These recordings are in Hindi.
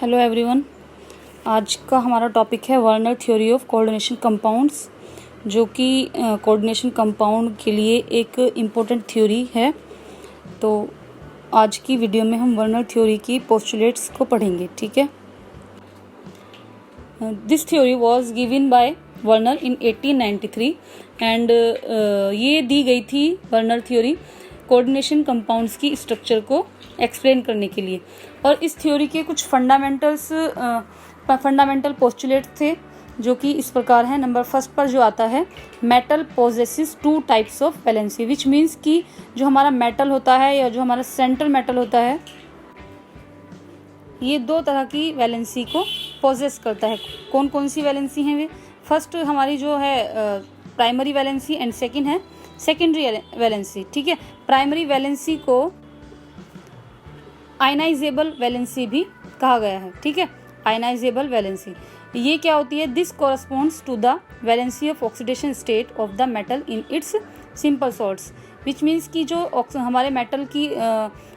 Hello everyone. आज का हमारा टॉपिक है Werner theory of coordination compounds, जो कि कोऑर्डिनेशन कंपाउंड के लिए एक इम्पोर्टेंट थ्योरी है। तो आज की वीडियो में हम वर्नर थ्योरी की पोस्टुलेट्स को पढ़ेंगे। ठीक है। This theory was given by Werner in 1893 and ये दी गई थी वर्नर थ्योरी कोऑर्डिनेशन कंपाउंड्स की स्ट्रक्चर को एक्सप्लेन करने के लिए। और इस थ्योरी के कुछ फंडामेंटल पोस्टुलेट थे जो कि इस प्रकार हैं। नंबर फर्स्ट पर जो आता है, metal possesses two types of valency, which means कि जो हमारा मेटल होता है या जो हमारा सेंट्रल मेटल होता है, ये दो तरह की वैलेंसी को पोजेस करता है। कौन कौन सी वैलेंसी हैं वे? फर्स्ट हमारी जो है प्राइमरी वैलेंसी एंड सेकंड है सेकेंडरी वैलेंसी। ठीक है। प्राइमरी वैलेंसी को आयनाइजेबल वैलेंसी भी कहा गया है। ठीक है। आयनाइजेबल वैलेंसी ये क्या होती है? This corresponds to the valency of oxidation state of the metal in its simple salts, which means कि जो हमारे मेटल की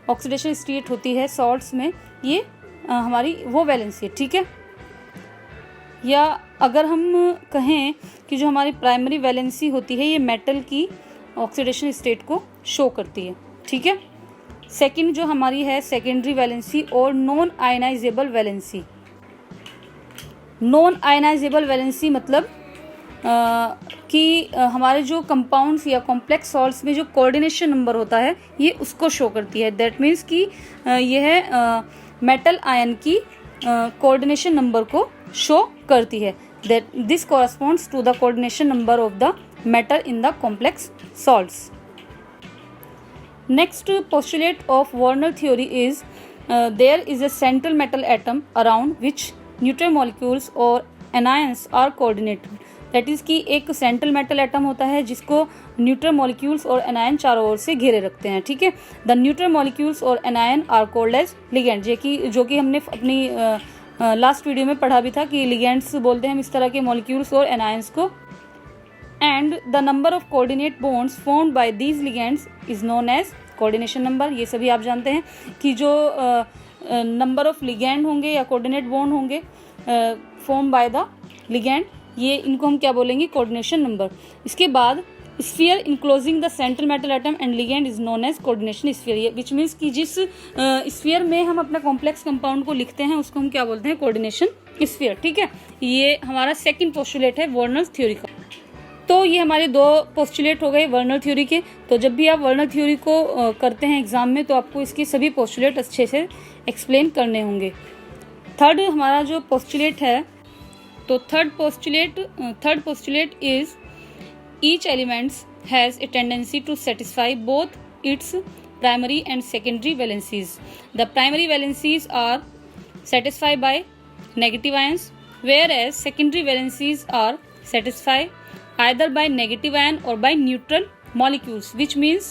ऑक्सीडेशन स्टेट होती है सॉल्ट्स में, ये हमारी वो वैलेंसी है। ठीक है। या अगर हम कहें कि जो हमारी प्राइमरी वैलेंसी होती है, ये मेटल की ऑक्सीडेशन स्टेट को शो करती है। ठीक है। सेकंड जो हमारी है सेकेंडरी वैलेंसी और non ionisable valency. Non ionisable valency मतलब कि हमारे जो कंपाउंड्स या कॉम्प्लेक्स सॉल्ट्स में जो कोऑर्डिनेशन नंबर होता है, ये उसको शो करती है। दैट मीन्स कि यह मेटल आयन की कोऑर्डिनेशन नंबर को शो करती है। That this corresponds to the coordination number of the metal in the complex salts. Next postulate of Werner theory is there is a central metal atom around which neutral molecules or anions are coordinated. That is कि एक सेंट्रल मेटल एटम होता है जिसको न्यूट्रल मॉलिक्यूल्स और एनायन चारों ओर से घेरे रखते हैं। ठीक है। द न्यूट्रल मॉलिक्यूल्स और anion are called as ligand, जो कि हमने अपनी लास्ट वीडियो में पढ़ा भी था कि लिगेंड्स बोलते हैं हम इस तरह के मॉलिक्यूल्स और एनायंस को। And the number of coordinate bonds formed by these ligands is known as coordination number. ये सभी आप जानते हैं कि जो नंबर ऑफ लिगेंड होंगे या कोऑर्डिनेट बॉन्ड होंगे फॉर्म बाय द लिगेंड, ये इनको हम क्या बोलेंगे? Coordination number. इसके बाद sphere enclosing the central metal atom and ligand is known as coordination sphere, which means कि जिस स्फीयर में हम अपना कॉम्प्लेक्स कंपाउंड को लिखते हैं उसको हम क्या बोलते हैं? Coordination sphere. ठीक है। ये हमारा सेकंड पोस्टुलेट है वर्नर थ्योरी का। तो ये हमारे दो पोस्टुलेट हो गए वर्नर थ्योरी के। तो जब भी आप वर्नर थ्योरी को करते हैं एग्जाम में, तो आपको इसके सभी पोस्टुलेट अच्छे से एक्सप्लेन करने होंगे। थर्ड हमारा जो पोस्टुलेट है, तो third postulate is each elements has a tendency to satisfy both its primary and secondary valencies. The primary valencies are satisfy by negative ions, where as secondary valencies are satisfy either by negative ion or by neutral molecules, which means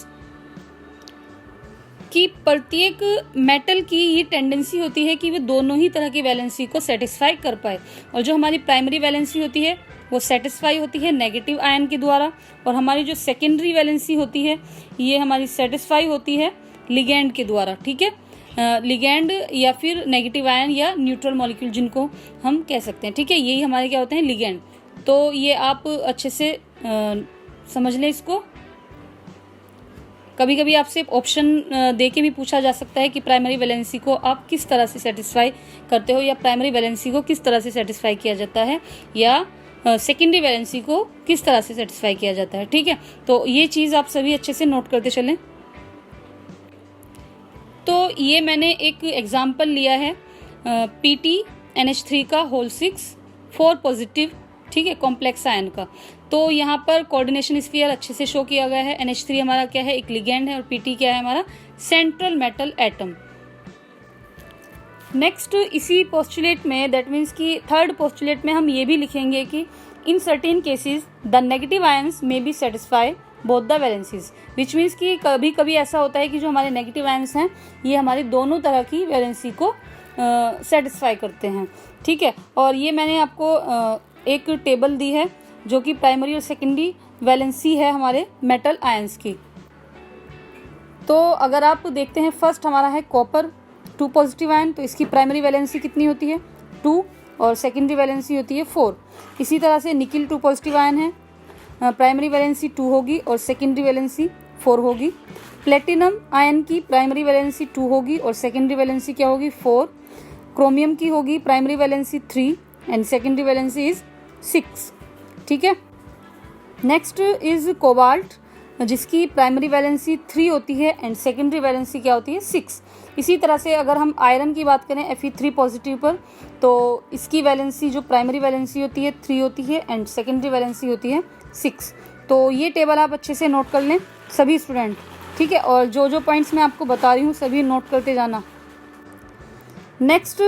कि प्रत्येक मेटल की ये टेंडेंसी होती है कि वो दोनों ही तरह की वैलेंसी को सेटिस्फाई कर पाए। और जो हमारी प्राइमरी वैलेंसी होती है वो सेटिस्फाई होती है नेगेटिव आयन के द्वारा, और हमारी जो सेकेंडरी वैलेंसी होती है ये हमारी सेटिस्फाई होती है लिगेंड के द्वारा। ठीक है। लिगेंड या फिर नेगेटिव आयन या न्यूट्रल मॉलिक्यूल जिनको हम कह सकते हैं। ठीक है। यही हमारे क्या होते हैं? लिगेंड। तो ये आप अच्छे से समझ लें इसको। कभी कभी आपसे ऑप्शन दे के भी पूछा जा सकता है कि प्राइमरी वैलेंसी को आप किस तरह से सेटिस्फाई करते हो, या प्राइमरी वैलेंसी को किस तरह से सेटिस्फाई किया जाता है, या सेकेंडरी वैलेंसी को किस तरह से सेटिस्फाई किया जाता है। ठीक है। तो ये चीज़ आप सभी अच्छे से नोट करते चलें। तो ये मैंने एक एग्जाम्पल लिया है PtNH3 का होल 6 4 पॉजिटिव, ठीक है, कॉम्प्लेक्स आयन का। तो यहाँ पर कोऑर्डिनेशन स्फीयर अच्छे से शो किया गया है। NH3 हमारा क्या है? एक लिगेंड है। और Pt क्या है? हमारा सेंट्रल मेटल एटम। नेक्स्ट इसी पोस्टुलेट में, दैट मीन्स कि थर्ड पोस्टुलेट में हम ये भी लिखेंगे कि in certain cases the negative ions may be satisfy both the valencies, which means कि कभी कभी ऐसा होता है कि जो हमारे नेगेटिव आयंस हैं ये हमारी दोनों तरह की वैलेंसी को सेटिस्फाई करते हैं। ठीक है। और ये मैंने आपको एक टेबल दी है जो कि प्राइमरी और सेकेंडरी वैलेंसी है हमारे मेटल आयंस की। तो अगर आप देखते हैं, फर्स्ट हमारा है कॉपर, 2 पॉजिटिव आयन, तो इसकी प्राइमरी वैलेंसी कितनी होती है 2 और सेकेंडरी वैलेंसी होती है 4। इसी तरह से निकिल 2 पॉजिटिव आयन है, प्राइमरी वैलेंसी 2 होगी और सेकेंडरी वैलेंसी 4 होगी। प्लेटिनम आयन की प्राइमरी वैलेंसी 2 होगी और सेकेंडरी वैलेंसी क्या होगी 4। क्रोमियम की होगी primary valency 3 and secondary valency is 6। ठीक है। नेक्स्ट इज कोबाल्ट, जिसकी प्राइमरी वैलेंसी 3 होती है एंड सेकेंडरी वैलेंसी क्या होती है 6। इसी तरह से अगर हम आयरन की बात करें Fe3 पॉजिटिव पर, तो इसकी वैलेंसी जो प्राइमरी वैलेंसी होती है 3 होती है एंड सेकेंडरी वैलेंसी होती है 6। तो ये टेबल आप अच्छे से नोट कर लें सभी स्टूडेंट, ठीक है। और जो जो पॉइंट्स मैं आपको बता रही हूँ सभी नोट करते जाना। नेक्स्ट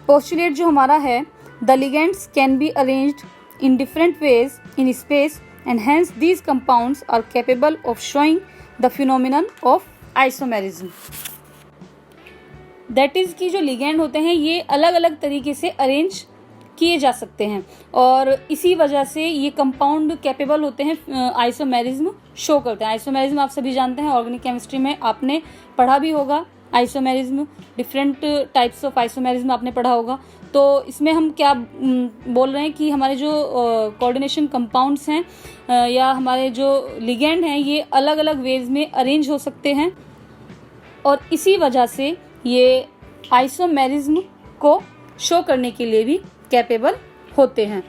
पोस्टुलेट जो हमारा है, the ligands can be arranged in different ways in space and hence these compounds are capable of showing the phenomenon of isomerism। That is कि जो लिगेंड होते हैं ये अलग अलग तरीके से अरेंज किए जा सकते हैं और इसी वजह से ये कंपाउंड कैपेबल होते हैं आइसोमेरिज्म शो करते हैं। आइसोमेरिज्म आप सभी जानते हैं, ऑर्गेनिक केमिस्ट्री में आपने पढ़ा भी होगा isomerism, different types of isomerism आपने पढ़ा होगा। तो इसमें हम क्या बोल रहे हैं कि हमारे जो कोऑर्डिनेशन कंपाउंड्स हैं या हमारे जो लिगेंड हैं ये अलग अलग वेज में अरेंज हो सकते हैं और इसी वजह से ये आइसोमेरिज्म को शो करने के लिए भी कैपेबल होते हैं।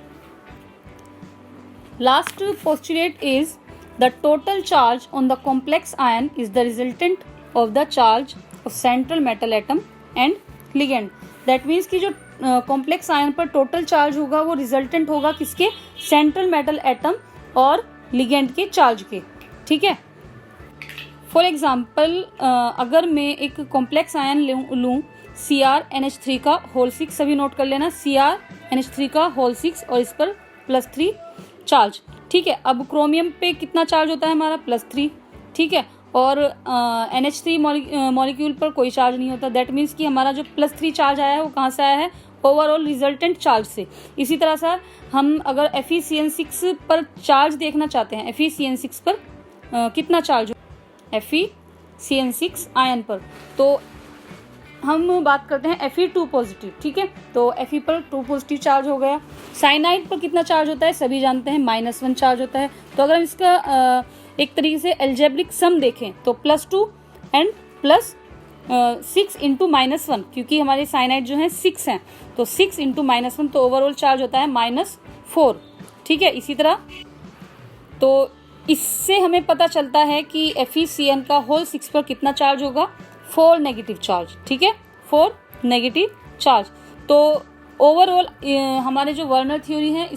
Last postulate is the total charge on the complex ion is the resultant of the charge of central metal atom and ligand. That means कि जो कॉम्प्लेक्स आयन पर टोटल चार्ज होगा वो रिजल्टेंट होगा किसके, सेंट्रल मेटल एटम और लिगेंड के चार्ज के। ठीक है। फॉर एग्जाम्पल अगर मैं एक कॉम्प्लेक्स आयन लूँ CrNH3 का होल 6, सभी नोट कर लेना CrNH3 का होल 6 और इस पर +3 चार्ज। ठीक है। अब क्रोमियम पे कितना चार्ज होता है हमारा +3। ठीक है। और NH3 मॉलिक्यूल पर कोई चार्ज नहीं होता। दैट मीन्स कि हमारा जो +3 चार्ज आया है वो कहाँ से आया है, ओवरऑल रिजल्टेंट चार्ज से। इसी तरह से हम अगर FeCN6 पर चार्ज देखना चाहते हैं, FeCN6 पर कितना चार्ज हो FeCN6 आयन पर, तो हम बात करते हैं Fe2 पॉजिटिव। ठीक है। तो Fe पर 2 पॉजिटिव चार्ज हो गया। साइनाइड पर कितना चार्ज होता है सभी जानते हैं, -1 चार्ज होता है। तो अगर हम इसका एक तरीके से एल्जेब्रिक सम देखें तो +2 एंड +6 इंटू -1, क्योंकि हमारे साइनाइड जो है 6 हैं तो 6 इंटू -1 तो ओवरऑल चार्ज होता है -4। ठीक है। इसी तरह तो इससे हमें पता चलता है कि FeCN का होल 6 पर कितना चार्ज होगा, 4 नेगेटिव चार्ज। ठीक है, 4 नेगेटिव चार्ज। तो ओवरऑल हमारे जो वर्नर थ्योरी है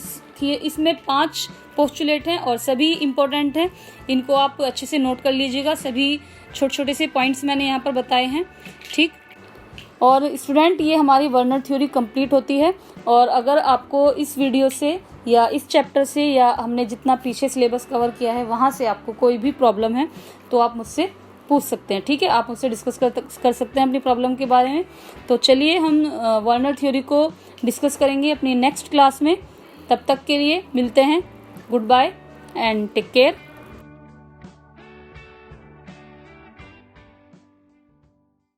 इसमें 5 पोस्टुलेट हैं और सभी इंपॉर्टेंट हैं। इनको आप अच्छे से नोट कर लीजिएगा। सभी छोटे छोटे से पॉइंट्स मैंने यहाँ पर बताए हैं। ठीक। और स्टूडेंट ये हमारी वर्नर थ्योरी कंप्लीट होती है। और अगर आपको इस वीडियो से या इस चैप्टर से या हमने जितना पीछे सिलेबस कवर किया है वहाँ से आपको कोई भी प्रॉब्लम है तो आप मुझसे पूछ सकते हैं। ठीक है। आप मुझसे डिस्कस कर सकते हैं अपनी प्रॉब्लम के बारे में। तो चलिए हम वर्नर थ्योरी को डिस्कस करेंगे अपनी नेक्स्ट क्लास में। तब तक के लिए मिलते हैं। Goodbye and take care.